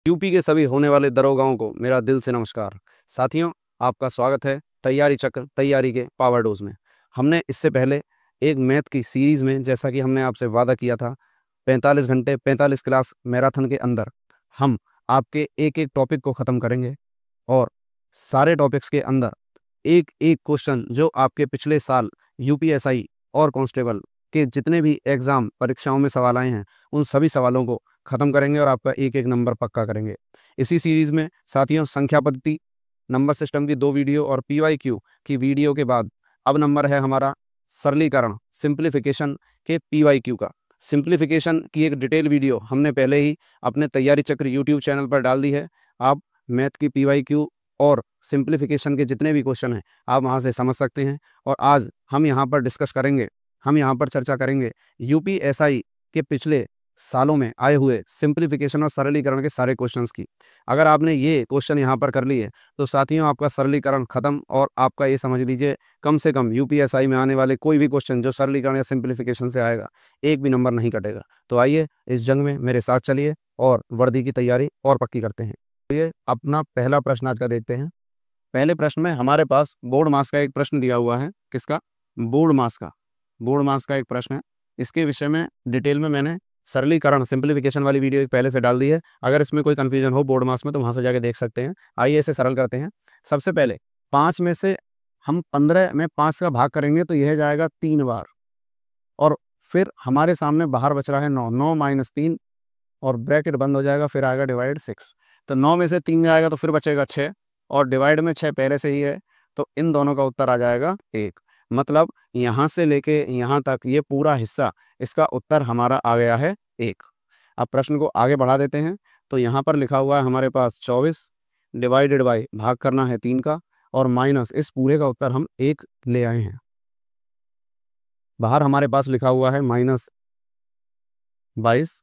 UP के सभी होने वाले दरोगाओं को मेरा दिल से नमस्कार। साथियों, आपका स्वागत है तैयारी चक्र तैयारी के पावर डोज में। हमने इससे पहले एक मैथ की सीरीज़ में, जैसा कि हमने आपसे वादा किया था, 45 घंटे 45 क्लास मैराथन के अंदर हम आपके एक एक टॉपिक को ख़त्म करेंगे और सारे टॉपिक्स के अंदर एक एक क्वेश्चन जो आपके पिछले साल यूपीएसआई और कांस्टेबल के जितने भी एग्ज़ाम परीक्षाओं में सवाल आए हैं, उन सभी सवालों को ख़त्म करेंगे और आपका एक एक नंबर पक्का करेंगे। इसी सीरीज़ में साथियों, संख्या पद्धति, नंबर सिस्टम की 2 वीडियो और पीवाईक्यू की वीडियो के बाद अब नंबर है हमारा सरलीकरण सिंप्लीफिकेशन के पीवाईक्यू का। सिंप्लीफिकेशन की एक डिटेल वीडियो हमने पहले ही अपने तैयारी चक्र यूट्यूब चैनल पर डाल दी है। आप मैथ की पीवाईक्यू और सिंप्लीफिकेशन के जितने भी क्वेश्चन हैं, आप वहाँ से समझ सकते हैं। और आज हम यहाँ पर डिस्कस करेंगे, हम यहाँ पर चर्चा करेंगे यूपीएसआई के पिछले सालों में आए हुए सिंप्लीफिकेशन और सरलीकरण के सारे क्वेश्चंस की। अगर आपने ये क्वेश्चन यहाँ पर कर लिए तो साथियों, आपका सरलीकरण खत्म और आपका ये समझ लीजिए कम से कम यूपीएसआई में आने वाले कोई भी क्वेश्चन जो सरलीकरण या सिंप्लीफिकेशन से आएगा, एक भी नंबर नहीं कटेगा। तो आइए इस जंग में मेरे साथ चलिए और वर्दी की तैयारी और पक्की करते हैं। तो ये अपना पहला प्रश्न आज का देखते हैं। पहले प्रश्न में हमारे पास बोर्ड मास का एक प्रश्न दिया हुआ है। किसका? बोर्ड मास का एक प्रश्न है। इसके विषय में डिटेल में मैंने सरलीकरण सिंप्लीफिकेशन वाली वीडियो एक पहले से डाल दी है। अगर इसमें कोई कन्फ्यूजन हो बोर्ड मास में तो वहाँ से जाके देख सकते हैं। आइए इसे सरल करते हैं। सबसे पहले 5 में से हम 15 में 5 का भाग करेंगे तो यह जाएगा 3 बार, और फिर हमारे सामने बाहर बच रहा है 9, 9 माइनस 3 और ब्रैकेट बंद हो जाएगा, फिर आएगा डिवाइड 6। तो 9 में से 3 जाएगा तो फिर बचेगा 6 और डिवाइड में 6 पहले से ही है, तो इन दोनों का उत्तर आ जाएगा 1। मतलब यहाँ से लेके यहाँ तक ये पूरा हिस्सा, इसका उत्तर हमारा आ गया है 1। अब प्रश्न को आगे बढ़ा देते हैं। तो यहाँ पर लिखा हुआ है हमारे पास 24 डिवाइडेड बाई, भाग करना है 3 का, और माइनस इस पूरे का उत्तर हम 1 ले आए हैं। बाहर हमारे पास लिखा हुआ है -22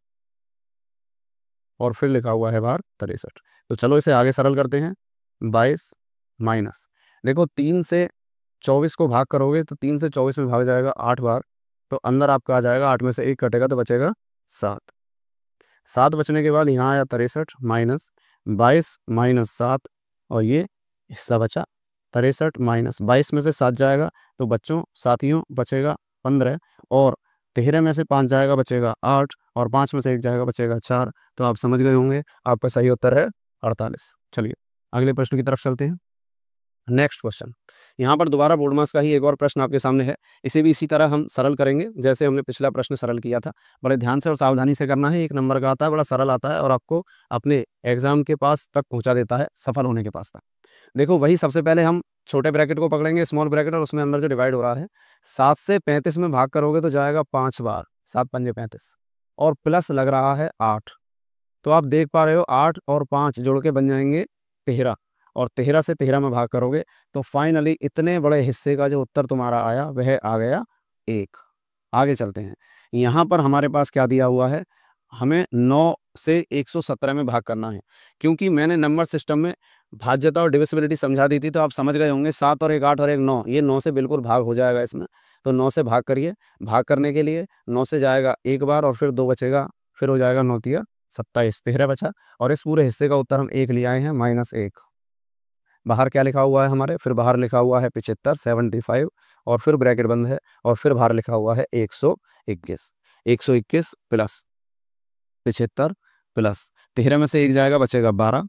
और फिर लिखा हुआ है बाहर 63। तो चलो इसे आगे सरल करते हैं। 22 माइनस, देखो 3 से 24 को भाग करोगे तो 3 से 24 में भाग जाएगा 8 बार, तो अंदर आपका आ जाएगा 8 में से 1 कटेगा तो बचेगा 7। 7 बचने के बाद यहाँ आया 63 माइनस 22 माइनस 7, और ये हिस्सा बचा 63 माइनस 22 में से 7 जाएगा तो बच्चों साथियों बचेगा 15, और 13 में से 5 जाएगा बचेगा 8, और 5 में से 1 जाएगा बचेगा 4। तो आप समझ गए होंगे आपका सही उत्तर है 48। चलिए अगले प्रश्न की तरफ चलते हैं। नेक्स्ट क्वेश्चन, यहाँ पर दोबारा बोर्ड मास का ही एक और प्रश्न आपके सामने है। इसे भी इसी तरह हम सरल करेंगे जैसे हमने पिछला प्रश्न सरल किया था। बड़े ध्यान से और सावधानी से करना है। 1 नंबर का आता है, बड़ा सरल आता है और आपको अपने एग्जाम के पास तक पहुँचा देता है, सफल होने के पास तक। देखो वही सबसे पहले हम छोटे ब्रैकेट को पकड़ेंगे, स्मॉल ब्रैकेट, और उसमें अंदर जो डिवाइड हो रहा है 7 से 35 में भाग करोगे तो जाएगा 5 बार, 7 पंजे 35, और प्लस लग रहा है 8। तो आप देख पा रहे हो 8 और 5 जोड़ के बन जाएंगे 13, और 13 से 13 में भाग करोगे तो फाइनली इतने बड़े हिस्से का जो उत्तर तुम्हारा आया वह आ गया 1। आगे चलते हैं। यहाँ पर हमारे पास क्या दिया हुआ है, हमें 9 से 117 में भाग करना है। क्योंकि मैंने नंबर सिस्टम में भाज्यता और डिविजिबिलिटी समझा दी थी तो आप समझ गए होंगे 7 और 1 8 और 1 9, ये 9 से बिल्कुल भाग हो जाएगा इसमें। तो 9 से भाग करिए। भाग करने के लिए 9 से जाएगा 1 बार और फिर 2 बचेगा, फिर हो जाएगा 9 तिया 27, 13 बचा, और इस पूरे हिस्से का उत्तर हम 1 ले आए हैं -1। बाहर क्या लिखा हुआ है हमारे, फिर बाहर लिखा हुआ है 75 75, और फिर ब्रैकेट बंद है, और फिर बाहर लिखा हुआ है 121। 121 प्लस 75 प्लस 13 में से 1 जाएगा बचेगा 12।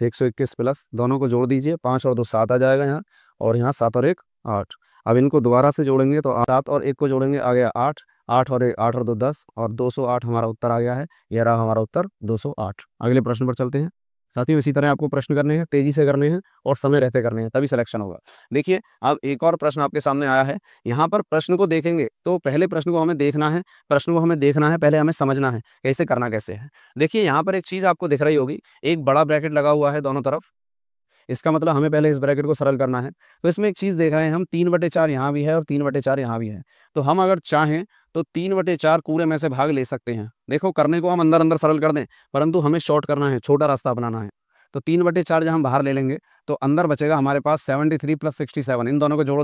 121 प्लस, दोनों को जोड़ दीजिए, 5 और 2 7 आ जाएगा यहाँ, और यहाँ 7 और 1 8। अब इनको दोबारा से जोड़ेंगे तो 7 और 1 को जोड़ेंगे आ गया 8, 8 और 1 8 और 2 10, और 208 हमारा उत्तर आ गया है। यह रहा हमारा उत्तर 208। अगले प्रश्न पर चलते हैं। साथियों इसी तरह आपको प्रश्न करने हैं, तेजी से करने हैं और समय रहते करने हैं, तभी सिलेक्शन होगा। देखिए अब एक और प्रश्न आपके सामने आया है। यहाँ पर प्रश्न को देखेंगे तो पहले प्रश्न को हमें देखना है, पहले हमें समझना है कैसे करना कैसे है। देखिए यहाँ पर एक चीज़ आपको दिख रही होगी, एक बड़ा ब्रैकेट लगा हुआ है दोनों तरफ। इसका मतलब हमें पहले इस ब्रैकेट को सरल करना है। तो इसमें एक चीज़ देख रहे हैं हम, 3/4 यहाँ भी है और 3/4 यहाँ भी है। तो हम अगर चाहें तो 3/4 पूरे में से भाग ले सकते हैं। देखो करने को हम अंदर अंदर सरल कर दें, परंतु हमें शॉर्ट करना है, छोटा रास्ता अपनाना है। तो 3/4 जब हम बाहर ले लेंगे तो अंदर बचेगा हमारे पास 73 + 67। इन दोनों को जोड़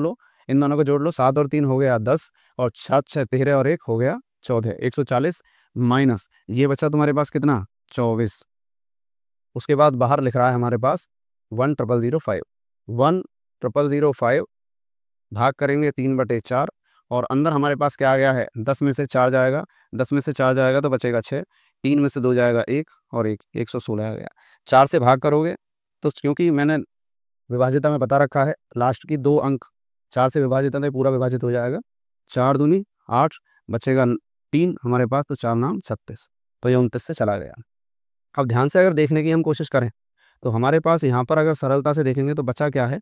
लो, 7 और 3 हो गया 10, और 7 6 13 और 1 हो गया 14, 140 माइनस ये बचा तुम्हारे पास कितना 24। उसके बाद बाहर लिख रहा है हमारे पास 1005, 1005 भाग करेंगे 3/4 और अंदर हमारे पास क्या आ गया है 10 में से 4 जाएगा, 10 में से 4 जाएगा तो बचेगा 6, 3 में से 2 जाएगा 1 और 1, 116 आ गया। 4 से भाग करोगे तो क्योंकि मैंने विभाजिता में बता रखा है लास्ट की 2 अंक 4 से विभाजित है तो पूरा विभाजित हो जाएगा। 4 दूनी 8 बचेगा 3 हमारे पास, तो 4 नाम 36, तो ये 29 से चला गया। अब ध्यान से अगर देखने की हम कोशिश करें तो हमारे पास यहाँ पर अगर सरलता से देखेंगे तो बचा क्या है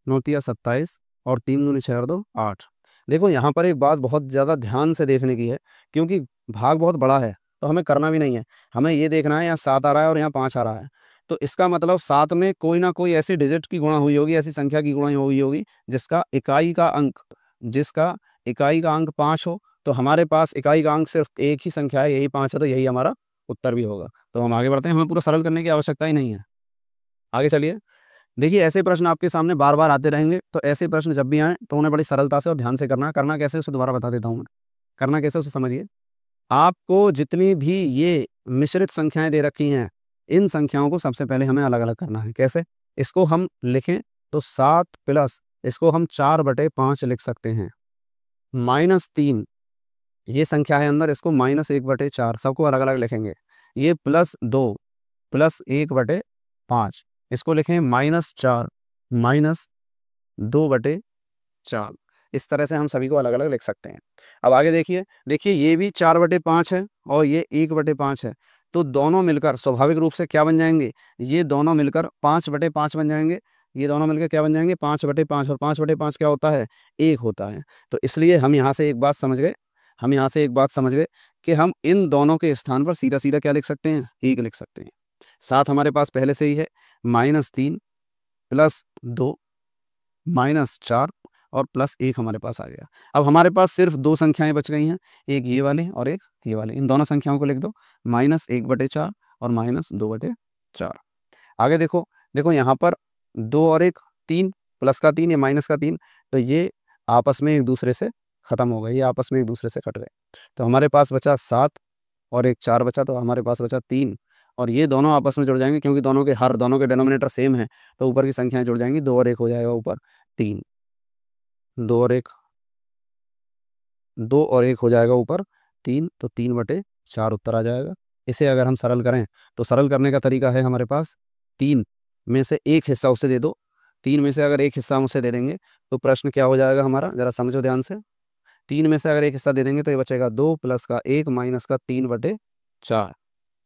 9 27 और 3 दूनी 6 और 2 8। देखो यहाँ पर एक बात बहुत ज़्यादा ध्यान से देखने की है, क्योंकि भाग बहुत बड़ा है तो हमें करना भी नहीं है, हमें ये देखना है यहाँ 7 आ रहा है और यहाँ 5 आ रहा है, तो इसका मतलब 7 में कोई ना कोई ऐसी डिजिट की गुणा हुई होगी, ऐसी संख्या की गुणा हुई होगी जिसका इकाई का अंक 5 हो। तो हमारे पास इकाई का अंक सिर्फ एक ही संख्या है, यही 5 है, तो यही हमारा उत्तर भी होगा। तो हम आगे बढ़ते हैं, हमें पूरा सरल करने की आवश्यकता ही नहीं है। आगे चलिए, देखिए ऐसे प्रश्न आपके सामने बार बार आते रहेंगे, तो ऐसे प्रश्न जब भी आएँ तो उन्हें बड़ी सरलता से और ध्यान से करना कैसे उसे दोबारा बता देता हूँ मैं। करना कैसे उसे समझिए। आपको जितनी भी ये मिश्रित संख्याएं दे रखी हैं, इन संख्याओं को सबसे पहले हमें अलग अलग करना है। कैसे? इसको हम लिखें तो 7 प्लस इसको हम 4/5 लिख सकते हैं, -3 ये संख्या है अंदर, इसको -1/4 सबको अलग अलग लिखेंगे। ये +2 प्लस 1/5 इसको लिखें -4 -2/4। इस तरह से हम सभी को अलग अलग लिख सकते हैं। अब आगे देखिए ये भी 4/5 है और ये 1/5 है, तो दोनों मिलकर स्वाभाविक रूप से क्या बन जाएंगे, ये दोनों मिलकर 5/5 बन जाएंगे। ये दोनों मिलकर क्या बन जाएंगे 5/5, और 5/5 क्या होता है 1 होता है। तो इसलिए हम यहाँ से एक बात समझ गए कि हम इन दोनों के स्थान पर सीधा सीधा क्या लिख सकते हैं 1 लिख सकते हैं। 7 हमारे पास पहले से ही है, -3 +2 -4 और +1 हमारे पास आ गया। अब हमारे पास सिर्फ 2 संख्याएं बच गई हैं, एक ये वाली और एक ये वाली। इन दोनों संख्याओं को लिख दो, -1/4 और -2/4। आगे देखो यहाँ पर 2 और 1 3 प्लस का 3 या माइनस का 3, तो ये आपस में एक दूसरे से खत्म हो गए, ये आपस में एक दूसरे से कट गए। तो हमारे पास बचा 7 और एक 4 बचा, तो हमारे पास बचा 3 और ये दोनों आपस में जुड़ जाएंगे क्योंकि दोनों के डिनोमिनेटर सेम है, तो ऊपर की संख्याएं जुड़ जाएंगी। 2 और 1 हो जाएगा ऊपर 3, 2 और 1 हो जाएगा ऊपर 3, तो 3/4 उत्तर आ जाएगा। इसे अगर हम सरल करें तो सरल करने का तरीका है हमारे पास, 3 में से एक हिस्सा उसे दे दो। 3 में से अगर एक हिस्सा हम उसे दे देंगे तो प्रश्न क्या हो जाएगा हमारा, ज़रा समझो ध्यान से। 3 में से अगर एक हिस्सा दे देंगे तो ये बचेगा 2 प्लस का 1 माइनस का 3/4,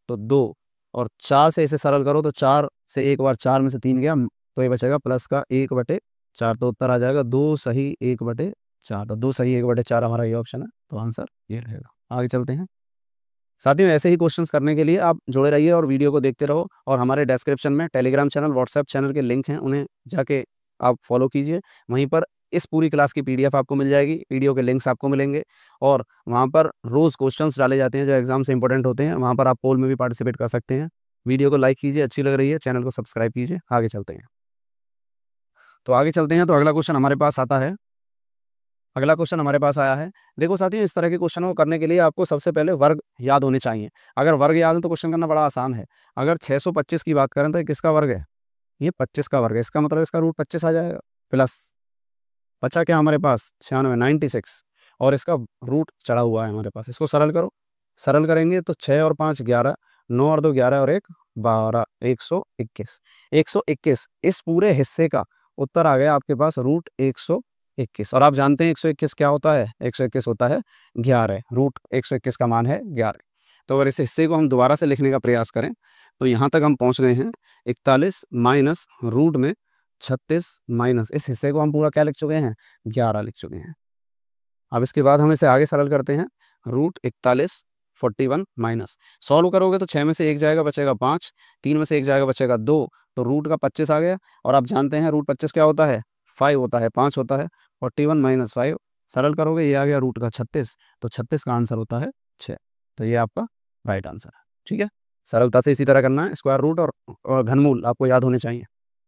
तो 2 और 4 से इसे सरल करो तो 4 से एक बार 4 में से 3 गया, तो ये बचेगा प्लस का 1/4, तो उत्तर आ जाएगा 2 सही 1/4। तो 2 सही 1/4 हमारा ये ऑप्शन है, तो आंसर ये रहेगा। आगे चलते हैं। साथियों ऐसे ही क्वेश्चंस करने के लिए आप जुड़े रहिए और वीडियो को देखते रहो, और हमारे डिस्क्रिप्शन में टेलीग्राम चैनल, व्हाट्सएप चैनल के लिंक हैं, उन्हें जाके आप फॉलो कीजिए। वहीं पर इस पूरी क्लास की PDF आपको मिल जाएगी, वीडियो के लिंक्स आपको मिलेंगे, और वहाँ पर रोज़ क्वेश्चंस डाले जाते हैं जो एग्जाम से इंपॉर्टेंट होते हैं। वहाँ पर आप पोल में भी पार्टिसिपेट कर सकते हैं। वीडियो को लाइक कीजिए, अच्छी लग रही है चैनल को सब्सक्राइब कीजिए। आगे चलते हैं, तो अगला क्वेश्चन हमारे पास आता है। अगला क्वेश्चन हमारे पास आया है। देखो साथियों, इस तरह के क्वेश्चनों को करने के लिए आपको सबसे पहले वर्ग याद होने चाहिए। अगर वर्ग याद है तो क्वेश्चन करना बड़ा आसान है। अगर 625 की बात करें तो ये किसका वर्ग है, ये 25 का वर्ग है। इसका मतलब इसका रूट 25 आ जाएगा, प्लस बचा क्या हमारे पास 96 और इसका रूट चढ़ा हुआ है हमारे पास। इसको सरल करो, सरल करेंगे तो 6 और 5 11, 9 और 2 11 और 1 12, 121। 121 इस पूरे हिस्से का उत्तर आ गया आपके पास रूट 121। और आप जानते हैं 121 क्या होता है, 121 होता है 11, रूट 121 का मान है 11। तो अगर इस हिस्से को हम दोबारा से लिखने का प्रयास करें तो यहाँ तक हम पहुँच गए हैं 41 माइनस रूट में 36 माइनस, इस हिस्से को हम पूरा क्या लिख चुके हैं 11 लिख चुके हैं। अब इसके बाद हम इसे आगे सरल करते हैं, रूट 41 41 माइनस, सॉल्व करोगे तो 6 में से 1 जाएगा बचेगा 5, 3 में से 1 जाएगा बचेगा 2, तो रूट का 25 आ गया। और आप जानते हैं रूट 25 क्या होता है 5 होता है, 5 होता है। 41 माइनस 5 सरल करोगे ये आ गया रूट का 36, तो 36 का आंसर होता है 6। तो ये आपका राइट आंसर है। ठीक है, सरलता से इसी तरह करना है, स्क्वायर रूट और घनमूल आपको याद होने चाहिए।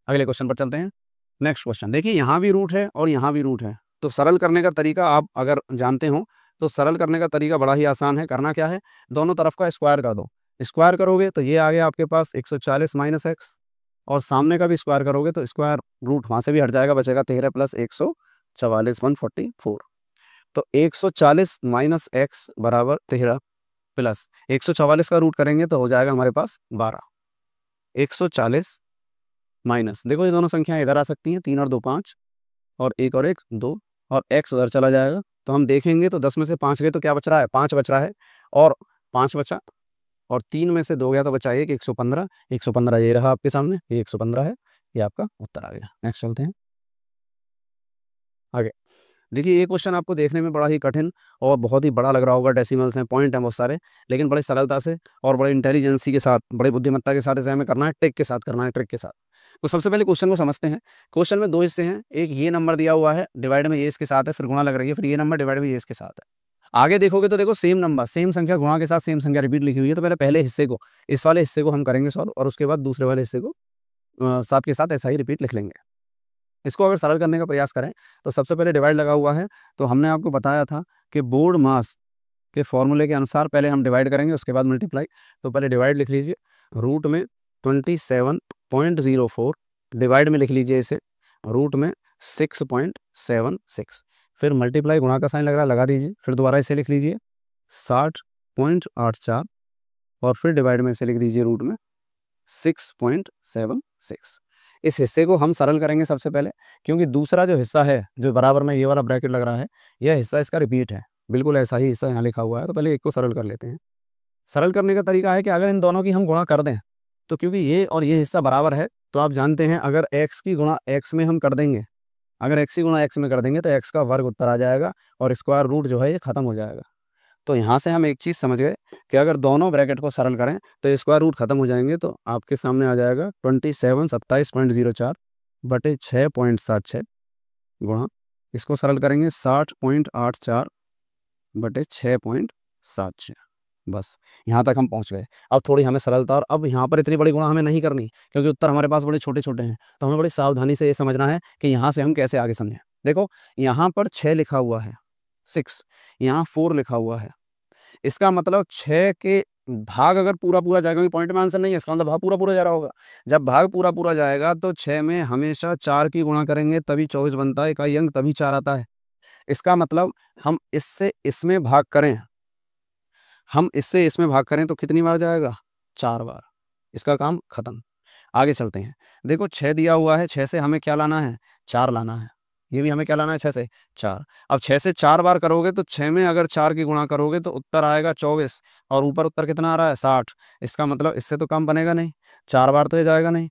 अगले क्वेश्चन पर चलते हैं। नेक्स्ट क्वेश्चन देखिए, यहाँ भी रूट है और यहाँ भी रूट है, तो सरल करने का तरीका आप अगर जानते हो तो सरल करने का तरीका बड़ा ही आसान है। करना क्या है, दोनों तरफ का स्क्वायर कर दो। स्क्वायर करोगे तो ये आ गया आपके पास 140 माइनस एक्स, और सामने का भी स्क्वायर करोगे तो स्क्वायर रूट वहाँ से भी हट जाएगा, बचेगा 13 प्लस 144 144। तो 140 माइनस एक्स बराबर 13 प्लस 144 का रूट करेंगे तो हो जाएगा हमारे पास 12। 140 माइनस, देखो ये दोनों संख्याएं इधर आ सकती हैं, 3 और 2 5, और 1 और 1 2, और एक्स उधर चला जाएगा। तो हम देखेंगे तो 10 में से 5 गए तो क्या बच रहा है, 5 बच रहा है, और 5 बचा, और 3 में से 2 गया तो बचा 1, 115। 115 ये रहा आपके सामने, ये 115 है, ये आपका उत्तर आ गया। नेक्स्ट चलते हैं आगे। देखिए ये क्वेश्चन आपको देखने में बड़ा ही कठिन और बहुत ही बड़ा लग रहा होगा, डेसिमल्स हैं, पॉइंट हैं बहुत सारे, लेकिन बड़ी सरलता से और बड़े इंटेलिजेंसी के साथ, बड़े बुद्धिमत्ता के साथ इसे हमें करना है, ट्रिक के साथ करना है, ट्रिक के साथ। तो सबसे पहले क्वेश्चन को समझते हैं। क्वेश्चन में 2 हिस्से हैं, एक ये नंबर दिया हुआ है, डिवाइड में ये इसके साथ है, फिर गुणा लग रही है, फिर ये नंबर डिवाइड में ये इसके साथ है। आगे देखोगे तो देखो सेम नंबर, सेम संख्या गुणा के साथ सेम संख्या रिपीट लिखी हुई है। तो पहले हिस्से को, इस वाले हिस्से को हम करेंगे सॉल्व, और उसके बाद दूसरे वाले हिस्से को साथ के साथ ऐसा ही रिपीट लिख लेंगे। इसको अगर सरल करने का प्रयास करें तो सबसे पहले डिवाइड लगा हुआ है, तो हमने आपको बताया था कि बोर्ड मास के फॉर्मूले के अनुसार पहले हम डिवाइड करेंगे, उसके बाद मल्टीप्लाई। तो पहले डिवाइड लिख लीजिए, रूट में 27.04, डिवाइड में लिख लीजिए इसे रूट में 6.76, फिर मल्टीप्लाई, गुणा का साइन लग रहा है लगा दीजिए, फिर दोबारा इसे लिख लीजिए 60.84, और फिर डिवाइड में इसे लिख दीजिए रूट में 6.76। इस हिस्से को हम सरल करेंगे सबसे पहले, क्योंकि दूसरा जो हिस्सा है, जो बराबर में ये वाला ब्रैकेट लग रहा है, यह हिस्सा इसका रिपीट है, बिल्कुल ऐसा ही हिस्सा यहाँ लिखा हुआ है। तो पहले एक को सरल कर लेते हैं। सरल करने का तरीका है कि अगर इन दोनों की हम गुणा कर दें, तो क्योंकि ये और ये हिस्सा बराबर है, तो आप जानते हैं अगर x की गुणा x में हम कर देंगे, अगर x की गुणा x में कर देंगे तो x का वर्ग उत्तर आ जाएगा, और स्क्वायर रूट जो है ये खत्म हो जाएगा। तो यहाँ से हम एक चीज़ समझ गए कि अगर दोनों ब्रैकेट को सरल करें तो स्क्वायर रूट खत्म हो जाएंगे। तो आपके सामने आ जाएगा 27 बटे 6.76 गुणा, इसको सरल करेंगे 60.84 बटे 6.76। बस यहाँ तक हम पहुँच गए। अब थोड़ी हमें सरलता, और अब यहाँ पर इतनी बड़ी गुणा हमें नहीं करनी, क्योंकि उत्तर हमारे पास बड़े छोटे छोटे हैं। तो हमें बड़ी सावधानी से ये समझना है कि यहाँ से हम कैसे आगे समझें। देखो यहाँ पर 6 लिखा हुआ है, 6, यहाँ 4 लिखा हुआ है, इसका मतलब 6 के भाग अगर पूरा पूरा जाएगा, क्योंकि पॉइंट में आंसर नहीं है, इसका मतलब भाग पूरा पूरा जा रहा होगा। जब भाग पूरा पूरा जाएगा तो 6 में हमेशा 4 की गुणा करेंगे तभी 24 बनता है, इकाई अंक तभी 4 आता है। इसका मतलब हम इससे इसमें भाग करें, हम इससे इसमें भाग करें तो कितनी बार जाएगा, 4 बार, इसका काम खत्म। आगे चलते हैं। देखो 6 दिया हुआ है, 6 से हमें क्या लाना है, 4 लाना है, ये भी हमें क्या लाना है, 6 से 4। अब 6 से 4 बार करोगे तो 6 में अगर 4 की गुणा करोगे तो उत्तर आएगा 24, और ऊपर उत्तर कितना आ रहा है, 60। इसका मतलब इससे तो काम बनेगा नहीं, 4 बार तो ये जाएगा नहीं,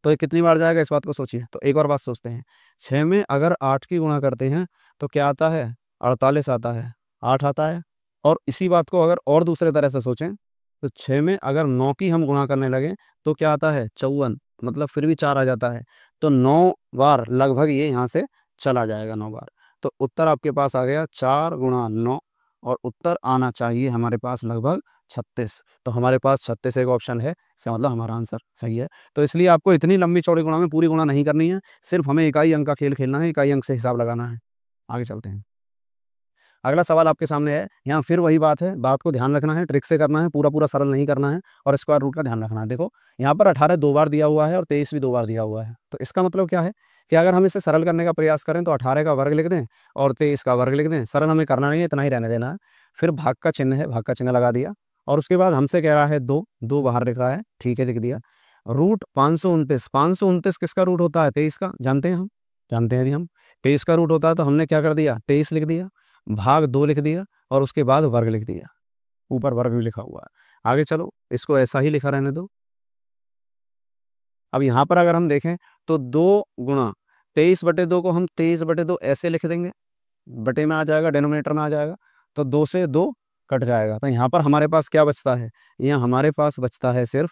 तो ये कितनी बार जाएगा, इस बात को सोचिए। तो एक और बात सोचते हैं, 6 में अगर 8 की गुणा करते हैं तो क्या आता है, 48 आता है, 8 आता है। और इसी बात को अगर और दूसरे तरह से सोचें तो 6 में अगर 9 की हम गुणा करने लगे तो क्या आता है, 54, मतलब फिर भी 4 आ जाता है। तो 9 बार लगभग ये यहाँ से चला जाएगा, 9 बार। तो उत्तर आपके पास आ गया 4 गुणा 9, और उत्तर आना चाहिए हमारे पास लगभग 36। तो हमारे पास 36 एक ऑप्शन है, इसका मतलब हमारा आंसर सही है। तो इसलिए आपको इतनी लंबी चौड़ी गुणा में पूरी गुणा नहीं करनी है, सिर्फ हमें इकाई अंक का खेल खेलना है, इकाई अंक से हिसाब लगाना है। आगे चलते हैं। अगला सवाल आपके सामने है, यहाँ फिर वही बात है, बात को ध्यान रखना है, ट्रिक से करना है, पूरा पूरा सरल नहीं करना है, और स्क्वायर रूट का ध्यान रखना है। देखो यहाँ पर 18 2 बार दिया हुआ है और 23 भी 2 बार दिया हुआ है। तो इसका मतलब क्या है कि अगर हम इसे सरल करने का प्रयास करें तो 18 का वर्ग लिख दें और 23 का वर्ग लिख दें। सरल हमें करना नहीं है, इतना ही रहने देना है। फिर भाग का चिन्ह है, भाग का चिन्ह लगा दिया, और उसके बाद हमसे कह रहा है 2, 2 बाहर लिख रहा है, ठीक है लिख दिया। रूट 529, 529 किसका रूट होता है, 23 का, जानते हैं हम, जानते हैं यदि हम 23 का रूट होता है तो हमने क्या कर दिया, 23 लिख दिया, भाग 2 लिख दिया, और उसके बाद वर्ग लिख दिया, ऊपर वर्ग भी लिखा हुआ है। आगे चलो, इसको ऐसा ही लिखा रहने दो। अब यहाँ पर अगर हम देखें तो 2 गुणा 23/2 को हम 23/2 ऐसे लिख देंगे, बटे में आ जाएगा, डिनोमिनेटर में आ जाएगा, तो 2 से 2 कट जाएगा। तो यहाँ पर हमारे पास क्या बचता है, यहाँ हमारे पास बचता है सिर्फ,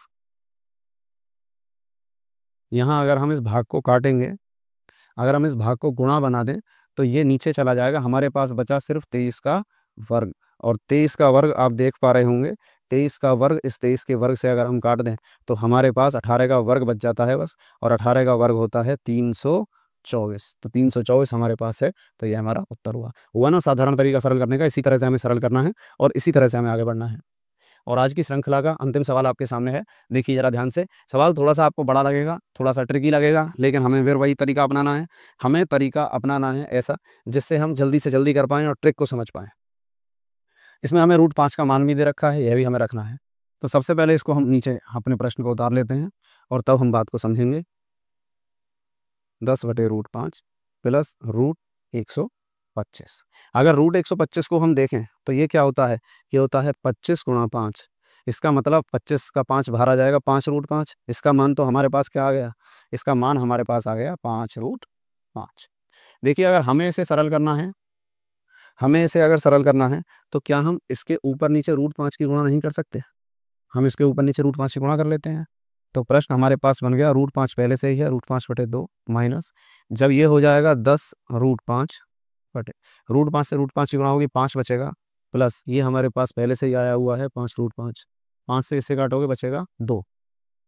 यहाँ अगर हम इस भाग को काटेंगे, अगर हम इस भाग को गुणा बना दें तो ये नीचे चला जाएगा, हमारे पास बचा सिर्फ 23 का वर्ग। और 23 का वर्ग आप देख पा रहे होंगे, 23 का वर्ग इस 23 के वर्ग से अगर हम काट दें तो हमारे पास 18 का वर्ग बच जाता है बस, और 18 का वर्ग होता है 300 324, तो 324 हमारे पास है, तो ये हमारा उत्तर हुआ ना साधारण तरीका सरल करने का। इसी तरह से हमें सरल करना है और इसी तरह से हमें आगे बढ़ना है। और आज की श्रृंखला का अंतिम सवाल आपके सामने है, देखिए जरा ध्यान से। सवाल थोड़ा सा आपको बड़ा लगेगा, थोड़ा सा ट्रिकी लगेगा, लेकिन हमें फिर वही तरीका अपनाना है। हमें तरीका अपनाना है ऐसा जिससे हम जल्दी से जल्दी कर पाएँ और ट्रिक को समझ पाएँ। इसमें हमें √5 का मान भी दे रखा है, यह भी हमें रखना है। तो सबसे पहले इसको हम नीचे अपने प्रश्न को उतार लेते हैं और तब हम बात को समझेंगे। 10/√5 प्लस √125। अगर √125 को हम देखें तो ये क्या होता है, ये होता है 25 × 5। इसका मतलब 25 का 5 बाहर आ जाएगा, 5√5। इसका मान तो हमारे पास क्या आ गया, इसका मान हमारे पास आ गया 5√5। देखिए अगर हमें इसे सरल करना है, हमें इसे अगर सरल करना है तो क्या हम इसके ऊपर नीचे √5 की गुणा नहीं कर सकते? हम इसके ऊपर नीचे √5 की गुणा कर लेते हैं। तो प्रश्न हमारे पास बन गया, √5 पहले से ही है, √5/2 माइनस, जब ये हो जाएगा 10√5 बटे √5 से √5 की गुणा होगी 5 बचेगा, प्लस ये हमारे पास पहले से ही आया हुआ है 5√5, 5 से इससे काटोगे बचेगा 2।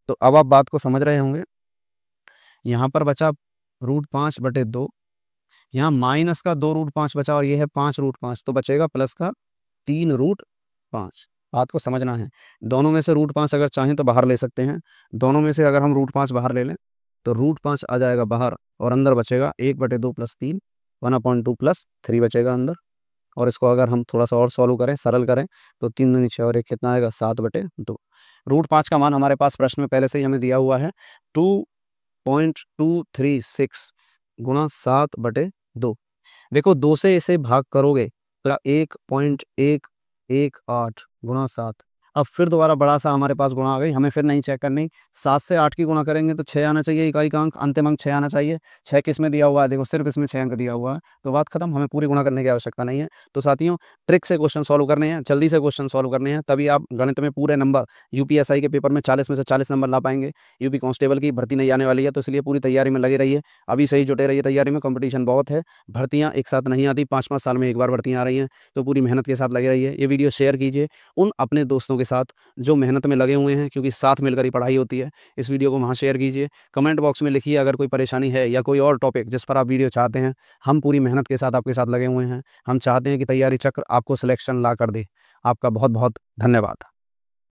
तो अब आप बात को समझ रहे होंगे। यहाँ पर बचा √5/2, यहाँ माइनस का 2√5 बचा और ये है 5√5, तो बचेगा प्लस का 3√5। बात को समझना है, दोनों में से √5 अगर चाहें तो बाहर ले सकते हैं। दोनों में से अगर हम √5 बाहर ले लें तो √5 आ जाएगा बाहर और अंदर बचेगा 1/2 प्लस 3, 1/2 प्लस 3 बचेगा अंदर। और इसको अगर हम थोड़ा सा और सॉल्व करें, सरल करें, तो 3 दूनी 6 और 1 कितना आएगा, 7/2। √5 का मान हमारे पास प्रश्न में पहले से ही हमें दिया हुआ है 2.236 गुणा 7/2। देखो 2 से इसे भाग करोगे तो 1.118 गुणा 7। अब फिर दोबारा बड़ा सा हमारे पास गुणा आ गई, हमें फिर नहीं चेक करनी। 7 से 8 की गुणा करेंगे तो 6 आना चाहिए, इकाई का अंक, अंतिम अंक 6 आना चाहिए। 6 किस में दिया हुआ है, देखो सिर्फ इसमें 6 अंक दिया हुआ है, तो बात खत्म, हमें पूरी गुणा करने की आवश्यकता नहीं है। तो साथियों, ट्रिक से क्वेश्चन सॉल्व करने हैं, जल्दी से क्वेश्चन सॉल्व करने हैं, तभी आप गणित में पूरे नंबर, यूपीएसआई के पेपर में 40 में से 40 नंबर ला पाएंगे। यूपी कांस्टेबल की भर्ती नहीं आने वाली है, तो इसलिए पूरी तैयारी में लगे रहिए। अभी से ही जुटे रहिए तैयारी में, कंपटीशन बहुत है, भर्तियाँ एक साथ नहीं आती, 5-5 साल में एक बार भर्तियाँ आ रही हैं, तो पूरी मेहनत के साथ लगे रहिए। ये वीडियो शेयर कीजिए उन अपने दोस्तों के साथ जो मेहनत में लगे हुए हैं, क्योंकि साथ मिलकर ही पढ़ाई होती है। इस वीडियो को वहाँ शेयर कीजिए, कमेंट बॉक्स में लिखिए अगर कोई परेशानी है या कोई और टॉपिक जिस पर आप वीडियो चाहते हैं। हम पूरी मेहनत के साथ आपके साथ लगे हुए हैं। हम चाहते हैं कि तैयारी चक्र आपको सिलेक्शन ला कर दे। आपका बहुत बहुत धन्यवाद।